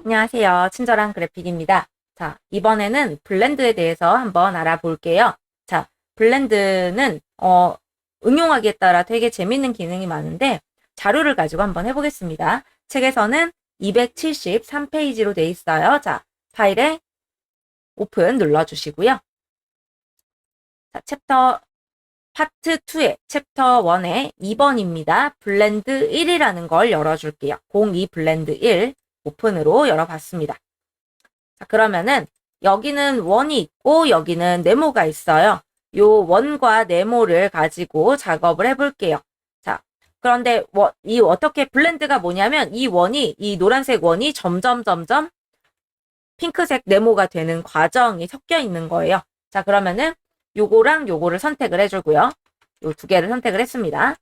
안녕하세요. 친절한 그래픽입니다. 자, 이번에는 블렌드에 대해서 한번 알아볼게요. 자, 블렌드는 응용하기에 따라 되게 재밌는 기능이 많은데 자료를 가지고 한번 해보겠습니다. 책에서는 273페이지로 돼 있어요. 자, 파일에 오픈 눌러주시고요. 자, 파트 2의 챕터 1의 2번입니다. 블렌드 1이라는 걸 열어줄게요. 02 블렌드 1 오픈으로 열어봤습니다. 자, 그러면은 여기는 원이 있고 여기는 네모가 있어요. 요 원과 네모를 가지고 작업을 해볼게요. 자, 그런데 이 어떻게 블렌드가 뭐냐면 이 노란색 원이 점점 핑크색 네모가 되는 과정이 섞여 있는 거예요. 자, 그러면은 요거랑 요거를 선택을 해주고요. 요 두 개를 선택을 했습니다. 자,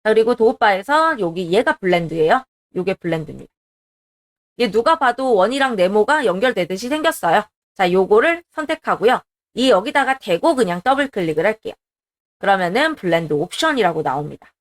그리고 도우바에서 얘가 블렌드예요. 요게 블렌드입니다. 얘 누가 봐도 원이랑 네모가 연결되듯이 생겼어요. 자, 요거를 선택하고요. 여기다가 대고 그냥 더블 클릭을 할게요. 그러면은 블렌드 옵션이라고 나옵니다.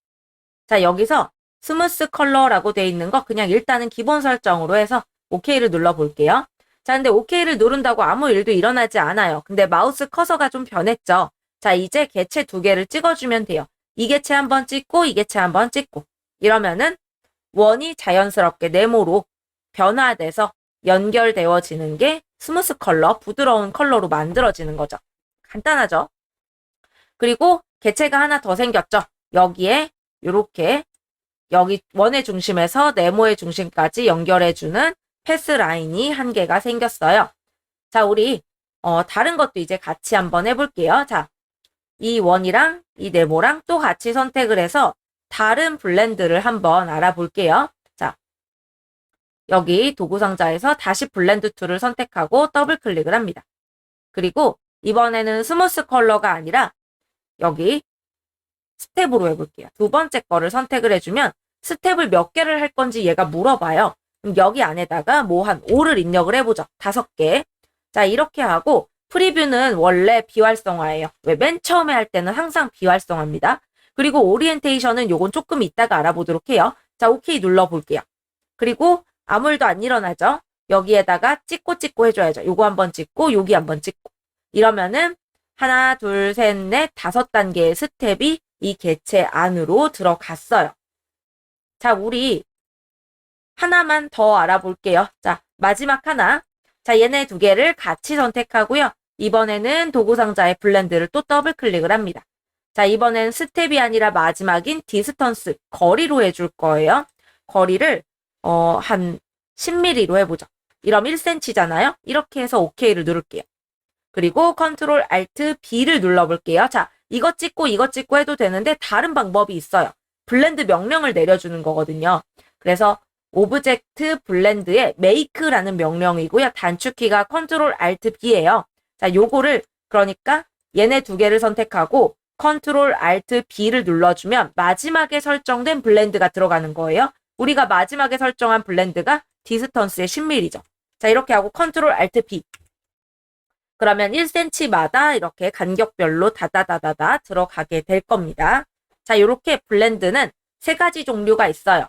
자, 여기서 스무스 컬러라고 되어 있는 거 그냥 일단은 기본 설정으로 해서 OK를 눌러볼게요. 자, 근데 OK를 누른다고 아무 일도 일어나지 않아요. 근데 마우스 커서가 좀 변했죠. 자, 이제 개체 두 개를 찍어주면 돼요. 이 개체 한번 찍고 이 개체 한번 찍고 이러면은 원이 자연스럽게 네모로 변화돼서 연결되어지는 게 스무스 컬러, 부드러운 컬러로 만들어지는 거죠. 간단하죠? 그리고 개체가 하나 더 생겼죠. 여기에 이렇게 여기 원의 중심에서 네모의 중심까지 연결해주는 패스 라인이 한 개가 생겼어요. 자, 우리 다른 것도 이제 같이 한번 해볼게요. 자, 이 원이랑 이 네모랑 또 같이 선택을 해서 다른 블렌드를 한번 알아볼게요. 자, 여기 도구상자에서 다시 블렌드 툴을 선택하고 더블 클릭을 합니다. 그리고 이번에는 스무스 컬러가 아니라 여기 스텝으로 해볼게요. 두 번째 거를 선택을 해주면 스텝을 몇 개를 할 건지 얘가 물어봐요. 그럼 여기 안에다가 뭐 한 5를 입력을 해보죠. 5개. 자, 이렇게 하고 프리뷰는 원래 비활성화예요. 왜? 맨 처음에 할 때는 항상 비활성화입니다. 그리고 오리엔테이션은 요건 조금 이따가 알아보도록 해요. 자, OK 눌러볼게요. 그리고 아무 일도 안 일어나죠. 여기에다가 찍고 해줘야죠. 요거 한번 찍고 여기 한번 찍고 이러면은 하나, 둘, 셋, 넷, 5단계의 스텝이 이 개체 안으로 들어갔어요. 자, 우리 하나만 더 알아볼게요. 자, 마지막 하나. 자, 얘네 두 개를 같이 선택하고요. 이번에는 도구상자의 블렌드를 또 더블 클릭을 합니다. 자, 이번엔 스텝이 아니라 마지막인 디스턴스, 거리로 해줄 거예요. 거리를 한 10mm로 해보죠. 이러면 1cm잖아요. 이렇게 해서 OK를 누를게요. 그리고 컨트롤 알트 B를 눌러볼게요. 자, 이거 찍고 해도 되는데 다른 방법이 있어요. 블렌드 명령을 내려주는 거거든요. 그래서 오브젝트 블렌드의 make라는 명령이고요. 단축키가 컨트롤 알트 B예요. 자, 요거를 그러니까 얘네 두 개를 선택하고 컨트롤 알트 B를 눌러주면 마지막에 설정된 블렌드가 들어가는 거예요. 우리가 마지막에 설정한 블렌드가 디스턴스의 10mm죠. 자, 이렇게 하고 컨트롤 알트 B. 그러면 1cm마다 이렇게 간격별로 다다다다다 들어가게 될 겁니다. 자, 이렇게 블렌드는 3가지 종류가 있어요.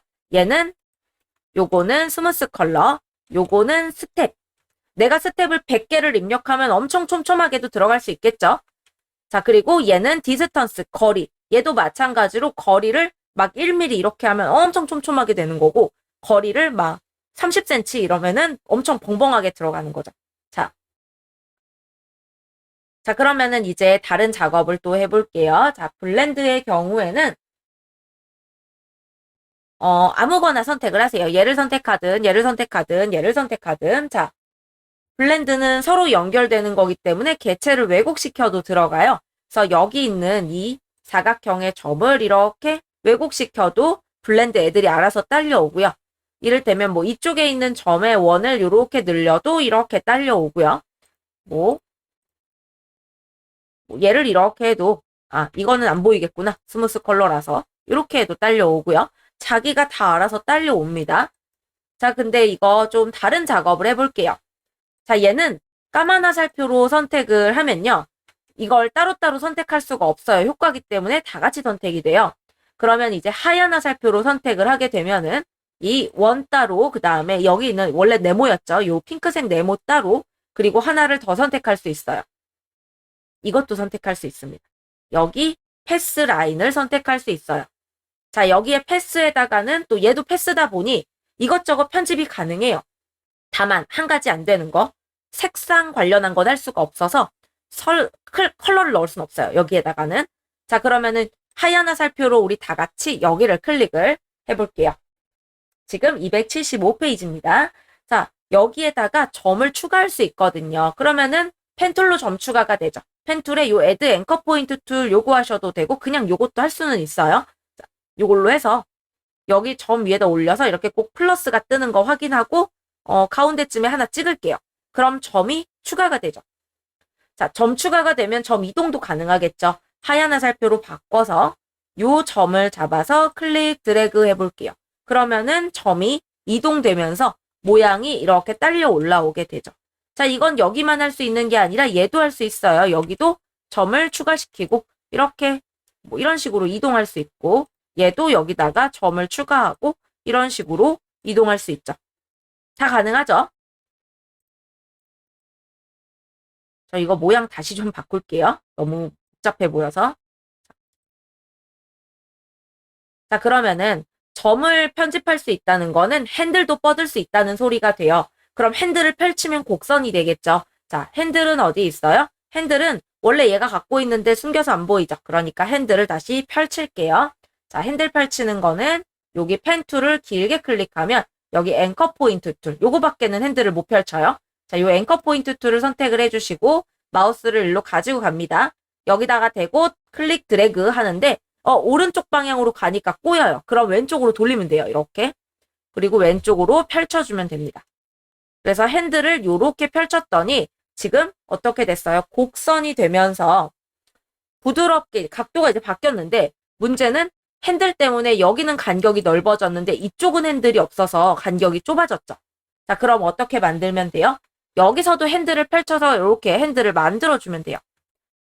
요거는 스무스 컬러, 요거는 스텝. 내가 스텝을 100개를 입력하면 엄청 촘촘하게도 들어갈 수 있겠죠? 자, 그리고 얘는 디스턴스, 거리. 얘도 마찬가지로 거리를 막 1mm 이렇게 하면 엄청 촘촘하게 되는 거고, 거리를 막 30cm 이러면은 엄청 벙벙하게 들어가는 거죠. 자, 그러면은 이제 다른 작업을 또 해볼게요. 자, 블렌드의 경우에는 아무거나 선택을 하세요. 얘를 선택하든 얘를 선택하든 자, 블렌드는 서로 연결되는 거기 때문에 개체를 왜곡시켜도 들어가요. 그래서 여기 있는 이 사각형의 점을 이렇게 왜곡시켜도 블렌드 애들이 알아서 딸려오고요. 이를테면 뭐 이쪽에 있는 점의 원을 이렇게 늘려도 이렇게 딸려오고요. 뭐 얘를 이렇게 해도 이거는 안 보이겠구나. 스무스 컬러라서 이렇게 해도 딸려오고요. 자기가 다 알아서 딸려옵니다. 자, 근데 이거 좀 다른 작업을 해볼게요. 자, 얘는 까만 화살표로 선택을 하면요. 이걸 따로따로 선택할 수가 없어요. 효과기 때문에 다 같이 선택이 돼요. 그러면 이제 하얀 화살표로 선택을 하게 되면은 이 원 따로, 그 다음에 여기 있는 원래 네모였죠. 요 핑크색 네모 따로, 그리고 하나를 더 선택할 수 있어요. 이것도 선택할 수 있습니다. 여기 패스 라인을 선택할 수 있어요. 자, 여기에 패스에다가는 또 얘도 패스다 보니 이것저것 편집이 가능해요. 다만 한 가지 안 되는 거, 색상 관련한 건 할 수가 없어서 컬러를 넣을 수는 없어요. 여기에다가는. 자, 그러면은 하얀화 살표로 우리 다 같이 여기를 클릭을 해볼게요. 지금 275페이지입니다. 자, 여기에다가 점을 추가할 수 있거든요. 그러면은 펜툴로 점 추가가 되죠. 펜툴에 요 애드 앵커 포인트 툴 요구하셔도 되고 그냥 요것도 할 수는 있어요. 자, 요걸로 해서 여기 점 위에다 올려서 이렇게 꼭 플러스가 뜨는 거 확인하고 가운데쯤에 하나 찍을게요. 그럼 점이 추가가 되죠. 자, 점 추가가 되면 점 이동도 가능하겠죠. 하얀 화살표로 바꿔서 요 점을 잡아서 클릭 드래그 해볼게요. 그러면은 점이 이동되면서 모양이 이렇게 딸려 올라오게 되죠. 자, 이건 여기만 할 수 있는 게 아니라 얘도 할 수 있어요. 여기도 점을 추가시키고 이렇게 뭐 이런 식으로 이동할 수 있고 얘도 여기다가 점을 추가하고 이런 식으로 이동할 수 있죠. 다 가능하죠? 저 이거 모양 다시 좀 바꿀게요. 너무 복잡해 보여서. 자, 그러면은 점을 편집할 수 있다는 거는 핸들도 뻗을 수 있다는 소리가 돼요. 그럼 핸들을 펼치면 곡선이 되겠죠. 자, 핸들은 어디 있어요? 핸들은 원래 얘가 갖고 있는데 숨겨서 안 보이죠. 그러니까 핸들을 다시 펼칠게요. 자, 핸들 펼치는 거는 여기 펜 툴을 길게 클릭하면 여기 앵커 포인트 툴, 요거밖에는 핸들을 못 펼쳐요. 자, 요 앵커 포인트 툴을 선택을 해주시고 마우스를 일로 가지고 갑니다. 여기다가 대고 클릭 드래그 하는데 오른쪽 방향으로 가니까 꼬여요. 그럼 왼쪽으로 돌리면 돼요. 이렇게. 그리고 왼쪽으로 펼쳐주면 됩니다. 그래서 핸들을 이렇게 펼쳤더니 지금 어떻게 됐어요? 곡선이 되면서 부드럽게 각도가 이제 바뀌었는데 문제는 핸들 때문에 여기는 간격이 넓어졌는데 이쪽은 핸들이 없어서 간격이 좁아졌죠. 자, 그럼 어떻게 만들면 돼요? 여기서도 핸들을 펼쳐서 이렇게 핸들을 만들어주면 돼요.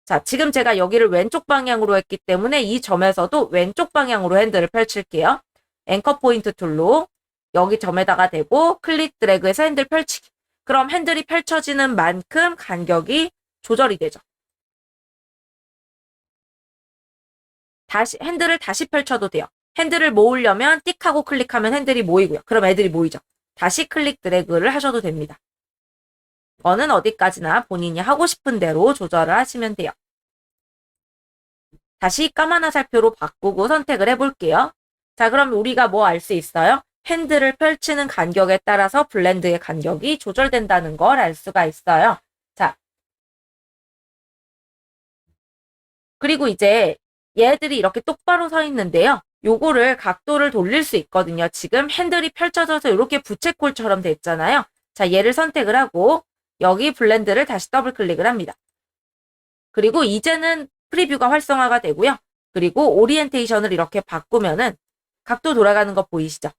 자, 지금 제가 여기를 왼쪽 방향으로 했기 때문에 이 점에서도 왼쪽 방향으로 핸들을 펼칠게요. 앵커 포인트 툴로 여기 점에다가 대고 클릭 드래그해서 핸들 펼치기. 그럼 핸들이 펼쳐지는 만큼 간격이 조절이 되죠. 핸들을 다시 펼쳐도 돼요. 핸들을 모으려면 띡 하고 클릭하면 핸들이 모이고요. 그럼 애들이 모이죠. 다시 클릭 드래그를 하셔도 됩니다. 이거는 어디까지나 본인이 하고 싶은 대로 조절을 하시면 돼요. 다시 까만 화살표로 바꾸고 선택을 해볼게요. 자, 그럼 우리가 뭐 알 수 있어요? 핸들을 펼치는 간격에 따라서 블렌드의 간격이 조절된다는 걸 알 수가 있어요. 자, 그리고 이제 얘들이 이렇게 똑바로 서 있는데요. 요거를 각도를 돌릴 수 있거든요. 지금 핸들이 펼쳐져서 이렇게 부채꼴처럼 됐잖아요. 자, 얘를 선택을 하고 여기 블렌드를 다시 더블 클릭을 합니다. 그리고 이제는 프리뷰가 활성화가 되고요. 그리고 오리엔테이션을 이렇게 바꾸면은 각도 돌아가는 거 보이시죠?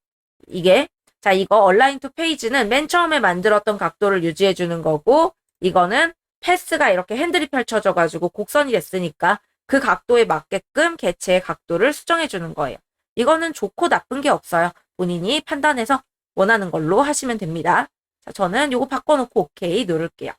이게 자, 이거 얼라인 투 페이지는 맨 처음에 만들었던 각도를 유지해 주는 거고 이거는 패스가 이렇게 핸들이 펼쳐져 가지고 곡선이 됐으니까 그 각도에 맞게끔 개체의 각도를 수정해 주는 거예요. 이거는 좋고 나쁜 게 없어요. 본인이 판단해서 원하는 걸로 하시면 됩니다. 자, 저는 요거 바꿔놓고 오케이 누를게요.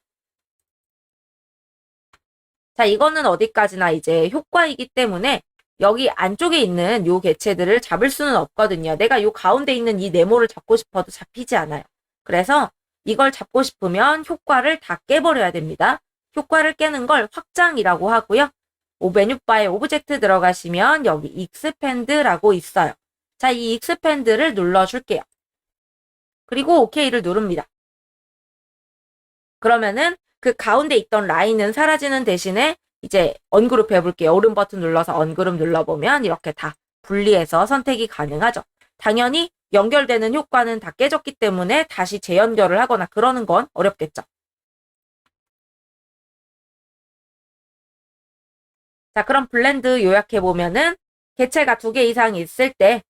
자, 이거는 어디까지나 이제 효과이기 때문에 여기 안쪽에 있는 요 개체들을 잡을 수는 없거든요. 내가 요 가운데 있는 이 네모를 잡고 싶어도 잡히지 않아요. 그래서 이걸 잡고 싶으면 효과를 다 깨버려야 됩니다. 효과를 깨는 걸 확장이라고 하고요. 메뉴바에 오브젝트 들어가시면 여기 익스펜드라고 있어요. 자, 이 익스펜드를 눌러줄게요. 그리고 OK를 누릅니다. 그러면은 그 가운데 있던 라인은 사라지는 대신에 이제 언그룹 해볼게요. 오른 버튼 눌러서 언그룹 눌러보면 이렇게 다 분리해서 선택이 가능하죠. 당연히 연결되는 효과는 다 깨졌기 때문에 다시 재연결을 하거나 그러는 건 어렵겠죠. 자, 그럼 블렌드 요약해보면은 개체가 2개 이상 있을 때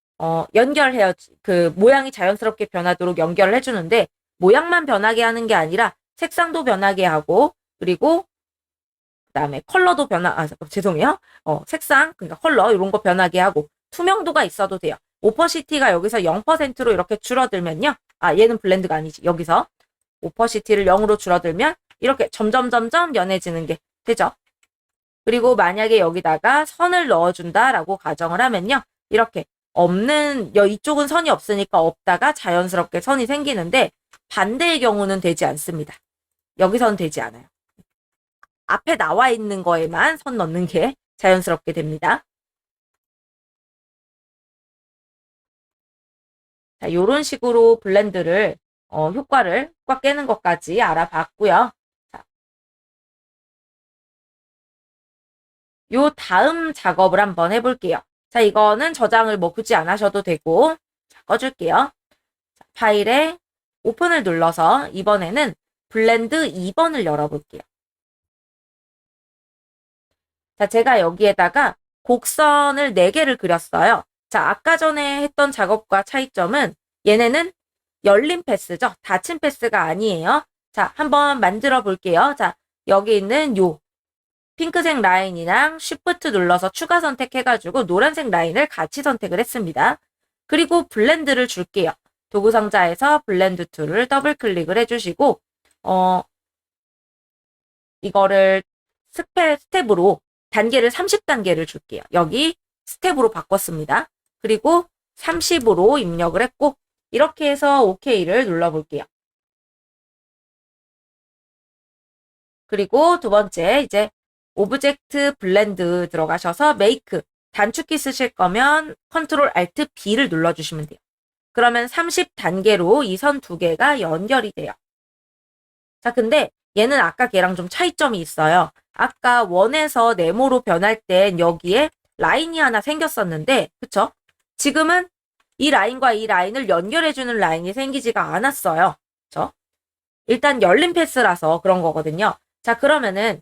연결해요. 그 모양이 자연스럽게 변하도록 연결을 해주는데 모양만 변하게 하는 게 아니라 색상도 변하게 하고 그리고 그다음에 컬러도 죄송해요. 색상, 그러니까 컬러 이런 거 변하게 하고 투명도가 있어도 돼요. 오퍼시티가 여기서 0%로 이렇게 줄어들면요. 아, 얘는 블렌드가 아니지. 여기서 오퍼시티를 0으로 줄어들면 이렇게 점점 연해지는 게 되죠. 그리고 만약에 여기다가 선을 넣어준다라고 가정을 하면요. 이렇게 없는, 이쪽은 선이 없으니까 없다가 자연스럽게 선이 생기는데 반대의 경우는 되지 않습니다. 여기선 되지 않아요. 앞에 나와 있는 거에만 선 넣는 게 자연스럽게 됩니다. 자, 요런 식으로 블렌드를, 효과 깨는 것까지 알아봤고요. 자, 요 다음 작업을 한번 해볼게요. 자, 이거는 저장을 뭐 굳이 안 하셔도 되고, 자, 꺼줄게요. 자, 파일에 오픈을 눌러서 이번에는 블렌드 2번을 열어볼게요. 자, 제가 여기에다가 곡선을 4개를 그렸어요. 자, 아까 전에 했던 작업과 차이점은 얘네는 열린 패스죠. 닫힌 패스가 아니에요. 자, 한번 만들어 볼게요. 자, 여기 있는 요 핑크색 라인이랑 쉬프트 눌러서 추가 선택해가지고 노란색 라인을 같이 선택을 했습니다. 그리고 블렌드를 줄게요. 도구 상자에서 블렌드 툴을 더블 클릭을 해주시고, 이거를 스텝으로 단계를 30단계를 줄게요. 여기 스텝으로 바꿨습니다. 그리고 30으로 입력을 했고, 이렇게 해서 OK를 눌러볼게요. 그리고 두 번째, 이제 오브젝트 블렌드 들어가셔서 메이크, 단축키 쓰실 거면 컨트롤 알트 B를 눌러주시면 돼요. 그러면 30단계로 이 선 2개가 연결이 돼요. 자, 근데 얘는 아까 걔랑 좀 차이점이 있어요. 아까 원에서 네모로 변할 땐 여기에 라인이 하나 생겼었는데, 그쵸? 지금은 이 라인과 이 라인을 연결해주는 라인이 생기지가 않았어요. 그쵸? 일단 열린 패스라서 그런 거거든요. 자, 그러면은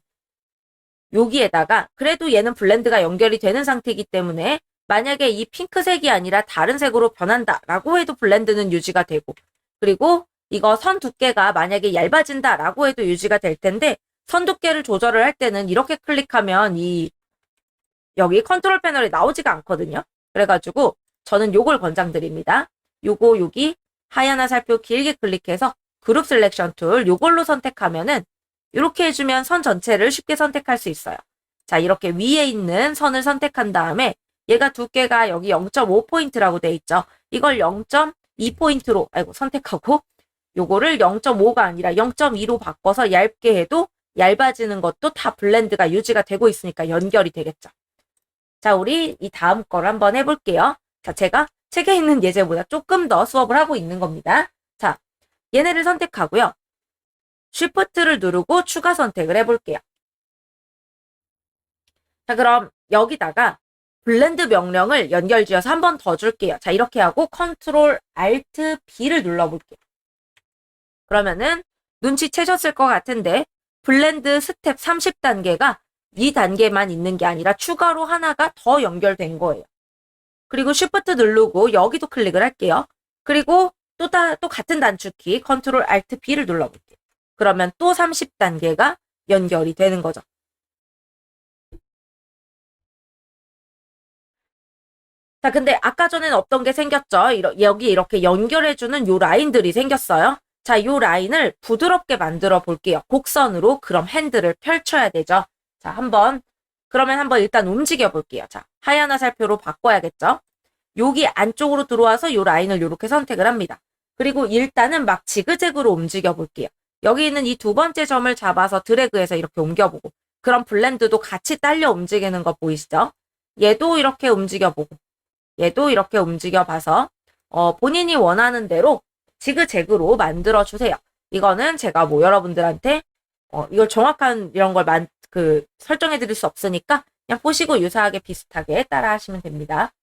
여기에다가 그래도 얘는 블렌드가 연결이 되는 상태이기 때문에 만약에 이 핑크색이 아니라 다른 색으로 변한다라고 해도 블렌드는 유지가 되고, 그리고 이거 선 두께가 만약에 얇아진다라고 해도 유지가 될 텐데, 선 두께를 조절을 할 때는 이렇게 클릭하면 여기 컨트롤 패널이 나오지가 않거든요. 그래가지고 저는 요걸 권장드립니다. 요거 여기 하얀 화살표 길게 클릭해서 그룹 셀렉션 툴 요걸로 선택하면은 이렇게 해주면 선 전체를 쉽게 선택할 수 있어요. 자, 이렇게 위에 있는 선을 선택한 다음에 얘가 두께가 여기 0.5포인트라고 돼 있죠. 이걸 0.2포인트로 선택하고 요거를 0.5가 아니라 0.2로 바꿔서 얇게 해도 얇아지는 것도 다 블렌드가 유지가 되고 있으니까 연결이 되겠죠. 자, 우리 이 다음 걸 한번 해볼게요. 자, 제가 책에 있는 예제보다 조금 더 수업을 하고 있는 겁니다. 자, 얘네를 선택하고요. 쉬프트를 누르고 추가 선택을 해볼게요. 자, 그럼 여기다가 블렌드 명령을 연결지어서 한 번 더 줄게요. 자, 이렇게 하고 컨트롤 알트 B를 눌러볼게요. 그러면은 눈치채셨을 것 같은데 블렌드 스텝 30단계가 이 단계만 있는 게 아니라 추가로 하나가 더 연결된 거예요. 그리고 쉬프트 누르고 여기도 클릭을 할게요. 그리고 또 같은 단축키 컨트롤 알트 B를 눌러볼게요. 그러면 또 30단계가 연결이 되는 거죠. 자, 근데 아까 전에는 없던 게 생겼죠. 여기 이렇게 연결해주는 요 라인들이 생겼어요. 자, 요 라인을 부드럽게 만들어 볼게요. 곡선으로. 그럼 핸들을 펼쳐야 되죠. 자, 그러면 한번 일단 움직여 볼게요. 자, 하얀 화살표로 바꿔야겠죠. 여기 안쪽으로 들어와서 요 라인을 이렇게 선택을 합니다. 그리고 일단은 막 지그재그로 움직여 볼게요. 여기 있는 이 두 번째 점을 잡아서 드래그해서 이렇게 옮겨보고, 그럼 블렌드도 같이 딸려 움직이는 거 보이시죠? 얘도 이렇게 움직여보고, 얘도 이렇게 움직여봐서 본인이 원하는 대로 지그재그로 만들어주세요. 이거는 제가 뭐 여러분들한테 이걸 정확한 이런 걸 설정해 드릴 수 없으니까 그냥 보시고 유사하게 비슷하게 따라 하시면 됩니다.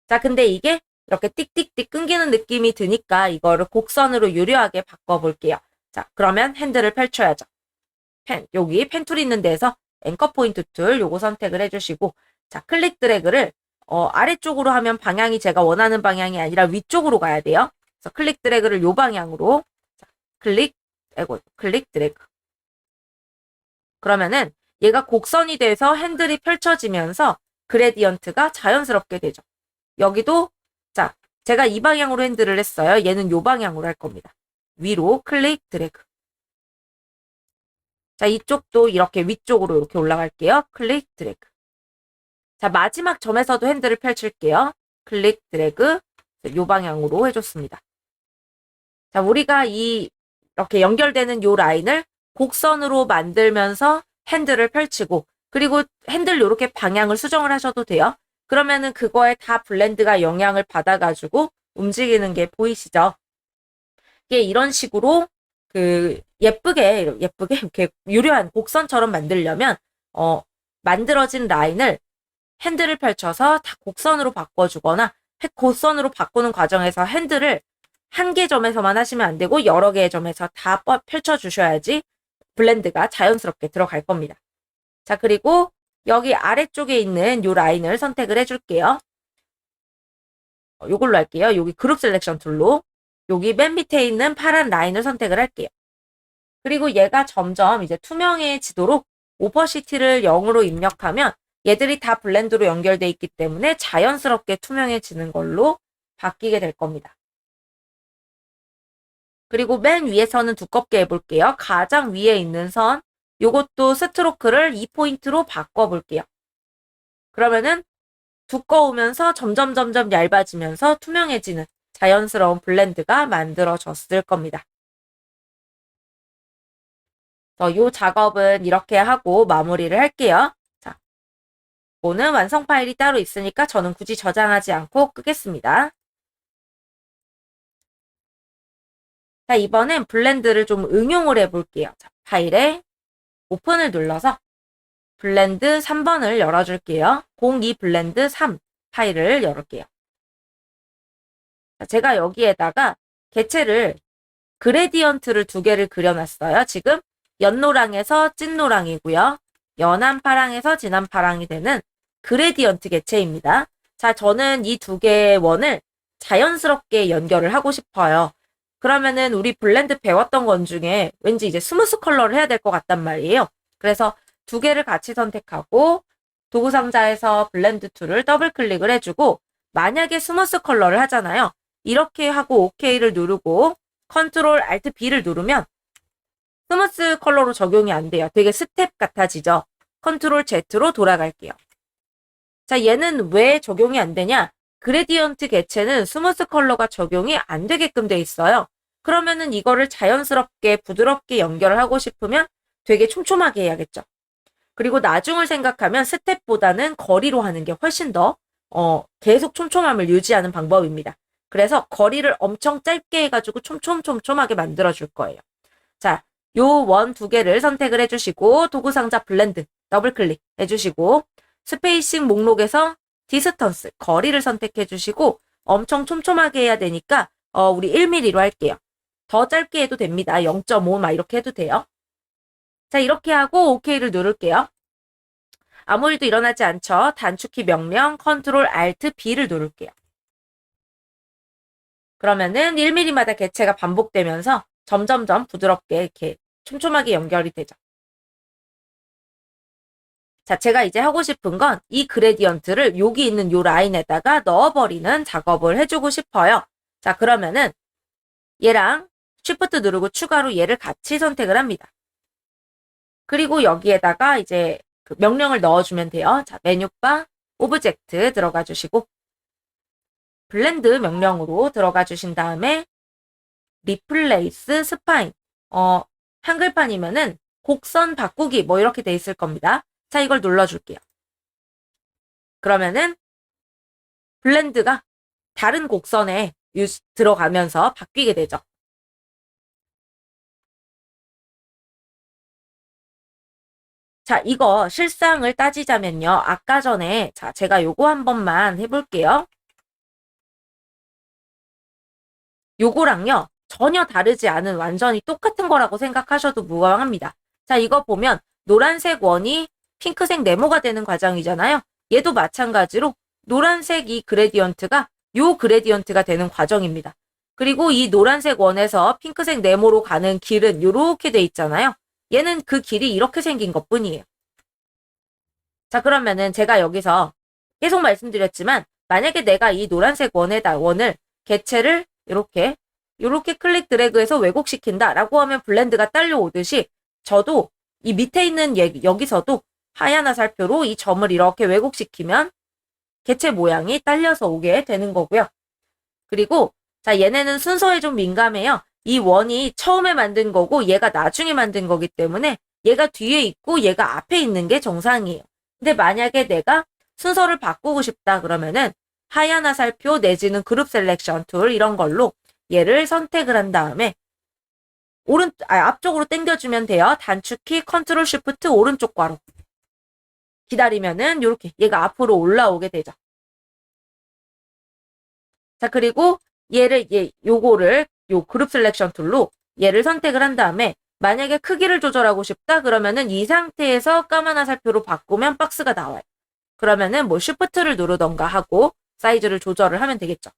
자, 근데 이게 이렇게 띡띡띡 끊기는 느낌이 드니까 이거를 곡선으로 유려하게 바꿔볼게요. 자, 그러면 핸들을 펼쳐야죠. 여기 펜 툴 있는 데에서 앵커 포인트 툴 요거 선택을 해주시고, 자, 클릭 드래그를 아래쪽으로 하면 방향이 제가 원하는 방향이 아니라 위쪽으로 가야 돼요. 그래서 클릭 드래그를 요 방향으로, 자, 클릭 드래그. 그러면은 얘가 곡선이 돼서 핸들이 펼쳐지면서 그레디언트가 자연스럽게 되죠. 여기도 제가 이 방향으로 핸들을 했어요. 얘는 요 방향으로 할 겁니다. 위로 클릭, 드래그. 자, 이쪽도 이렇게 위쪽으로 이렇게 올라갈게요. 클릭, 드래그. 자, 마지막 점에서도 핸들을 펼칠게요. 클릭, 드래그. 요 방향으로 해줬습니다. 자, 우리가 이렇게 연결되는 요 라인을 곡선으로 만들면서 핸들을 펼치고, 그리고 핸들 요렇게 방향을 수정을 하셔도 돼요. 그러면은 그거에 다 블렌드가 영향을 받아가지고 움직이는 게 보이시죠? 이게 이런 식으로 예쁘게 이렇게 유려한 곡선처럼 만들려면, 만들어진 라인을 핸들을 펼쳐서 다 곡선으로 바꿔주거나, 곡선으로 바꾸는 과정에서 핸들을 한 개 점에서만 하시면 안 되고 여러 개의 점에서 다 펼쳐주셔야지 블렌드가 자연스럽게 들어갈 겁니다. 자, 그리고 여기 아래쪽에 있는 요 라인을 선택을 해줄게요. 요걸로 할게요. 여기 그룹 셀렉션 툴로 여기 맨 밑에 있는 파란 라인을 선택을 할게요. 그리고 얘가 점점 이제 투명해지도록 오퍼시티를 0으로 입력하면 얘들이 다 블렌드로 연결돼 있기 때문에 자연스럽게 투명해지는 걸로 바뀌게 될 겁니다. 그리고 맨 위에서는 두껍게 해볼게요. 가장 위에 있는 선, 요것도 스트로크를 2포인트로 바꿔볼게요. 그러면은 두꺼우면서 점점 얇아지면서 투명해지는 자연스러운 블렌드가 만들어졌을 겁니다. 요 작업은 이렇게 하고 마무리를 할게요. 자, 이거는 완성 파일이 따로 있으니까 저는 굳이 저장하지 않고 끄겠습니다. 자, 이번엔 블렌드를 좀 응용을 해볼게요. 자, 파일에 오픈을 눌러서 블렌드 3번을 열어줄게요. 02 블렌드 3 파일을 열을게요. 자, 제가 여기에다가 개체를 그레디언트를 2개를 그려놨어요. 지금 연노랑에서 찐노랑이고요. 연한 파랑에서 진한 파랑이 되는 그레디언트 개체입니다. 자, 저는 이 2개의 원을 자연스럽게 연결을 하고 싶어요. 그러면은 우리 블렌드 배웠던 건 중에 왠지 이제 스무스 컬러를 해야 될 것 같단 말이에요. 그래서 2개를 같이 선택하고 도구 상자에서 블렌드 툴을 더블 클릭을 해주고, 만약에 스무스 컬러를 하잖아요. 이렇게 하고 OK를 누르고 컨트롤 알트 B를 누르면 스무스 컬러로 적용이 안 돼요. 되게 스텝 같아지죠. 컨트롤 Z로 돌아갈게요. 자, 얘는 왜 적용이 안 되냐? 그레디언트 개체는 스무스 컬러가 적용이 안 되게끔 돼 있어요. 그러면은 이거를 자연스럽게 부드럽게 연결을 하고 싶으면 되게 촘촘하게 해야겠죠. 그리고 나중을 생각하면 스텝보다는 거리로 하는 게 훨씬 더 계속 촘촘함을 유지하는 방법입니다. 그래서 거리를 엄청 짧게 해가지고 촘촘하게 만들어줄 거예요. 자, 요 원 2개를 선택을 해주시고 도구상자 블렌드 더블클릭 해주시고 스페이싱 목록에서 디스턴스 거리를 선택해주시고 엄청 촘촘하게 해야 되니까 우리 1mm로 할게요. 더 짧게 해도 됩니다. 0.5 막 이렇게 해도 돼요. 자, 이렇게 하고 OK를 누를게요. 아무 일도 일어나지 않죠. 단축키 명령 컨트롤 알트 B를 누를게요. 그러면은 1mm마다 개체가 반복되면서 점점점 부드럽게 이렇게 촘촘하게 연결이 되죠. 자, 제가 이제 하고 싶은 건 이 그레디언트를 여기 있는 요 라인에다가 넣어버리는 작업을 해주고 싶어요. 자, 그러면은 얘랑 Shift 누르고 추가로 얘를 같이 선택을 합니다. 그리고 여기에다가 이제 그 명령을 넣어주면 돼요. 자, 메뉴바 오브젝트 들어가 주시고 블렌드 명령으로 들어가 주신 다음에 리플레이스 스파인 한글판이면은 곡선 바꾸기 뭐 이렇게 돼 있을 겁니다. 자, 이걸 눌러줄게요. 그러면은 블렌드가 다른 곡선에 들어가면서 바뀌게 되죠. 자, 이거 실상을 따지자면요. 아까 전에 자, 제가 요거 한 번만 해볼게요. 요거랑요. 전혀 다르지 않은 완전히 똑같은 거라고 생각하셔도 무방합니다. 자, 이거 보면 노란색 원이 핑크색 네모가 되는 과정이잖아요. 얘도 마찬가지로 노란색 이 그레디언트가 요 그레디언트가 되는 과정입니다. 그리고 이 노란색 원에서 핑크색 네모로 가는 길은 요렇게 돼 있잖아요. 얘는 그 길이 이렇게 생긴 것 뿐이에요. 자, 그러면은 제가 여기서 계속 말씀드렸지만 만약에 내가 이 노란색 원을 개체를 이렇게 클릭 드래그해서 왜곡시킨다라고 하면 블렌드가 딸려오듯이 저도 이 밑에 있는 여기서도 하얀 화살표로 이 점을 이렇게 왜곡시키면 개체 모양이 딸려서 오게 되는 거고요. 그리고 자, 얘네는 순서에 좀 민감해요. 이 원이 처음에 만든 거고 얘가 나중에 만든 거기 때문에 얘가 뒤에 있고 얘가 앞에 있는 게 정상이에요. 근데 만약에 내가 순서를 바꾸고 싶다 그러면은 하얀 화살표 내지는 그룹 셀렉션 툴 이런 걸로 얘를 선택을 한 다음에 앞쪽으로 당겨주면 돼요. 단축키 컨트롤 쉬프트 오른쪽 괄호 기다리면은 이렇게 얘가 앞으로 올라오게 되죠. 자, 그리고 요거를 요 그룹 셀렉션 툴로 얘를 선택을 한 다음에 만약에 크기를 조절하고 싶다 그러면은 이 상태에서 까만 화살표로 바꾸면 박스가 나와요. 그러면은 뭐 쉬프트를 누르던가 하고 사이즈를 조절을 하면 되겠죠.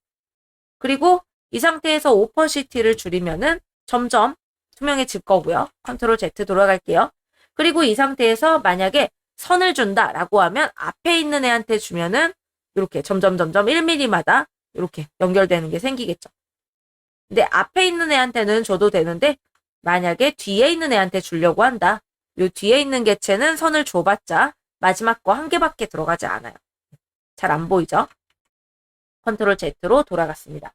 그리고 이 상태에서 오퍼시티를 줄이면은 점점 투명해질 거고요. 컨트롤 Z 돌아갈게요. 그리고 이 상태에서 만약에 선을 준다라고 하면 앞에 있는 애한테 주면은 이렇게 점점 1mm마다 이렇게 연결되는 게 생기겠죠. 근데 앞에 있는 애한테는 줘도 되는데 만약에 뒤에 있는 애한테 주려고 한다. 요 뒤에 있는 개체는 선을 줘봤자 마지막 거 한 개밖에 들어가지 않아요. 잘 안 보이죠? 컨트롤 Z로 돌아갔습니다.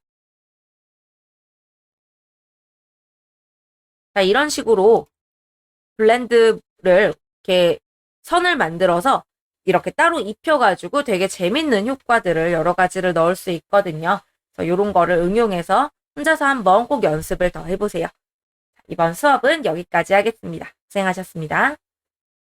자, 이런 식으로 블렌드를 이렇게 선을 만들어서 이렇게 따로 입혀가지고 되게 재밌는 효과들을 여러 가지를 넣을 수 있거든요. 그래서 이런 거를 응용해서 혼자서 한번 꼭 연습을 더 해보세요. 이번 수업은 여기까지 하겠습니다. 고생하셨습니다.